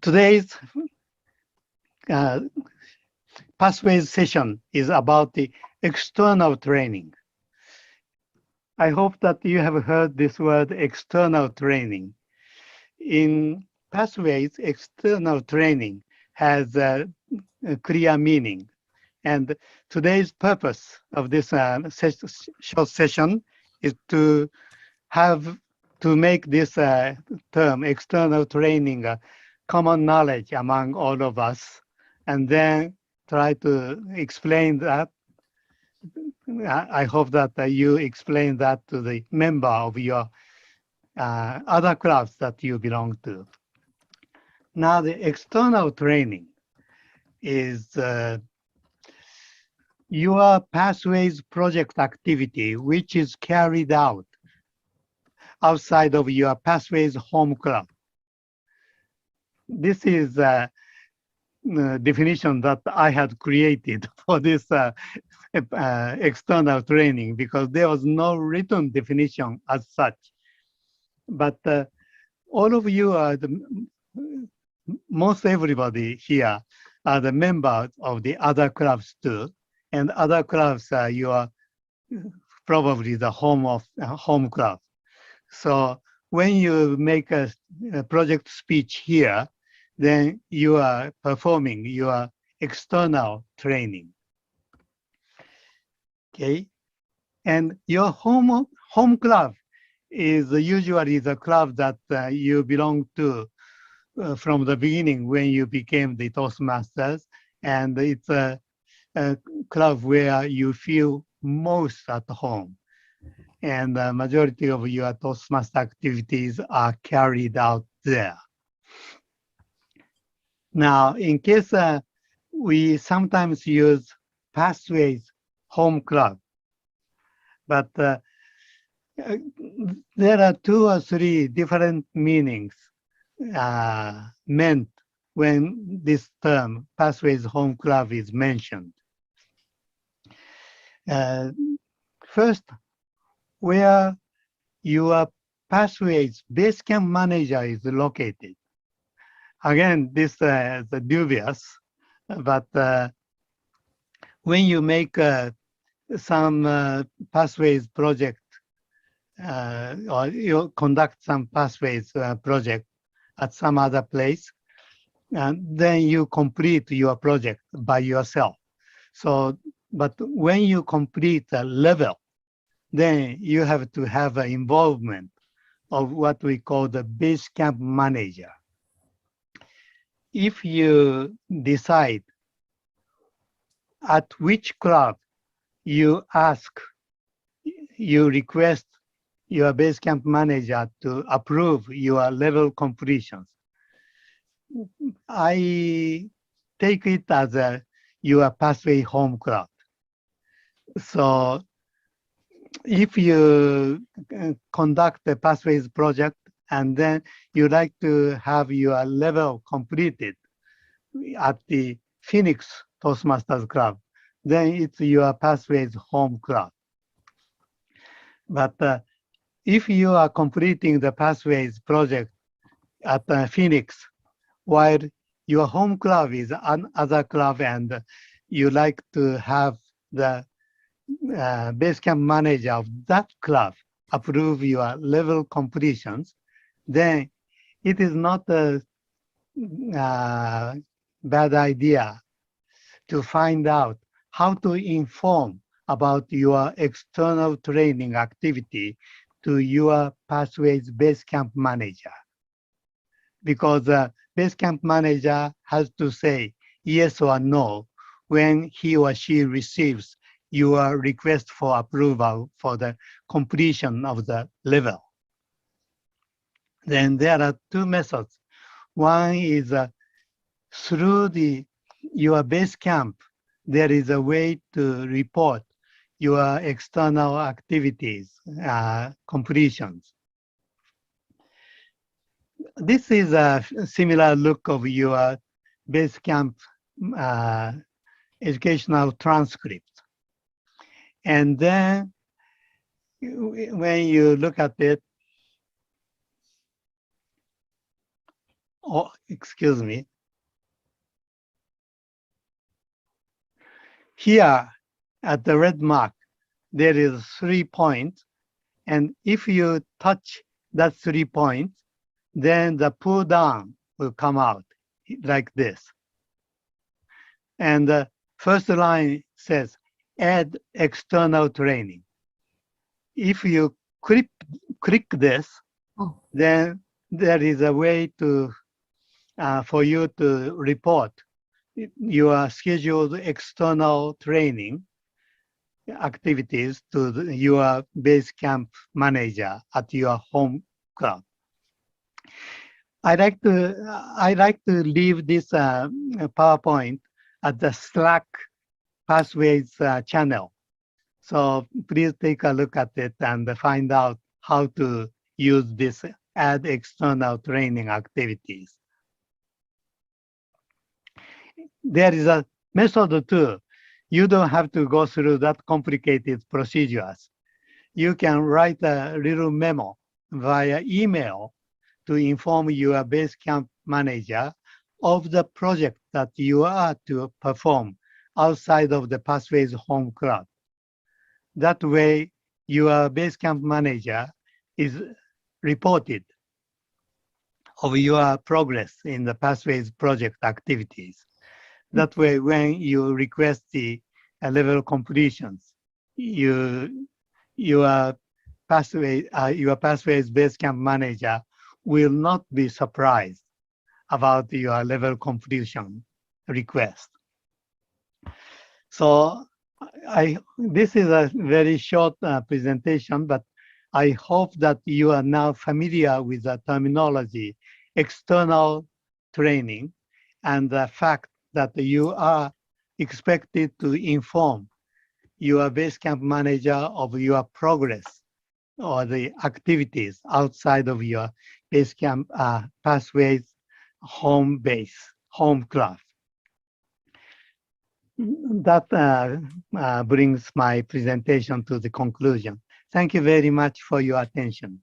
Today's uh, Pathways session is about the external training. I hope that you have heard this word external training. In Pathways, external training has a clear meaning. And today's purpose of this short session is to have to make this term external training common knowledge among all of us, and then try to explain that. I hope that you explain that to the member of your other clubs that you belong to. Now, the external training is your Pathways project activity, which is carried out outside of your Pathways home club. This is a definition that I had created for this external training because there was no written definition as such. But all of you are most everybody here are the members of the other clubs too, and other clubs are your probably the home club. So when you make a project speech here, then you are performing your external training. Okay, and your home club is usually the club that you belong to from the beginning when you became the Toastmasters, and it's a club where you feel most at home. And the majority of your Toastmaster activities are carried out there. Now, in case we sometimes use Pathways home club, but there are 2 or 3 different meanings meant when this term Pathways home club is mentioned. First, where your Pathways Basecamp manager is located. Again, this is dubious, but when you make some Pathways project or you conduct some Pathways project at some other place, and then you complete your project by yourself. So, but when you complete a level, then you have to have an involvement of what we call the Basecamp manager. If you decide at which club you request your Basecamp manager to approve your level completions, I take it as your Pathway home club. So if you conduct a Pathways project and then you like to have your level completed at the Phoenix Toastmasters Club, then it's your Pathways home club. But if you are completing the Pathways project at Phoenix, while your home club is another club and you like to have the Basecamp manager of that club approve your level completions, then it is not a bad idea to find out how to inform about your external training activity to your Pathways Basecamp manager. Because the Basecamp manager has to say yes or no when he or she receives your request for approval for the completion of the level. Then there are 2 methods. One is through your Basecamp, there is a way to report your external activities, completions. This is a similar look of your Basecamp educational transcript. And then when you look at it, oh, excuse me. Here at the red mark, there is 3 points. And if you touch that 3 points, then the pull down will come out like this. And the first line says, add external training. If you click this, then there is a way to for you to report your scheduled external training activities to your Basecamp manager at your home club. I like to leave this PowerPoint at the Slack Pathways channel. So please take a look at it and find out how to use this add external training activities. There is a method too. You don't have to go through that complicated procedures. You can write a little memo via email to inform your Basecamp manager of the project that you are to perform outside of the Pathways Home Club. That way, your Basecamp manager is reported of your progress in the Pathways project activities. That way, when you request the level completions, your Pathways Basecamp manager will not be surprised about your level completion request. So this is a very short presentation, but I hope that you are now familiar with the terminology, external training, and the fact that you are expected to inform your Basecamp manager of your progress or the activities outside of your Basecamp Pathways home club. That brings my presentation to the conclusion. Thank you very much for your attention.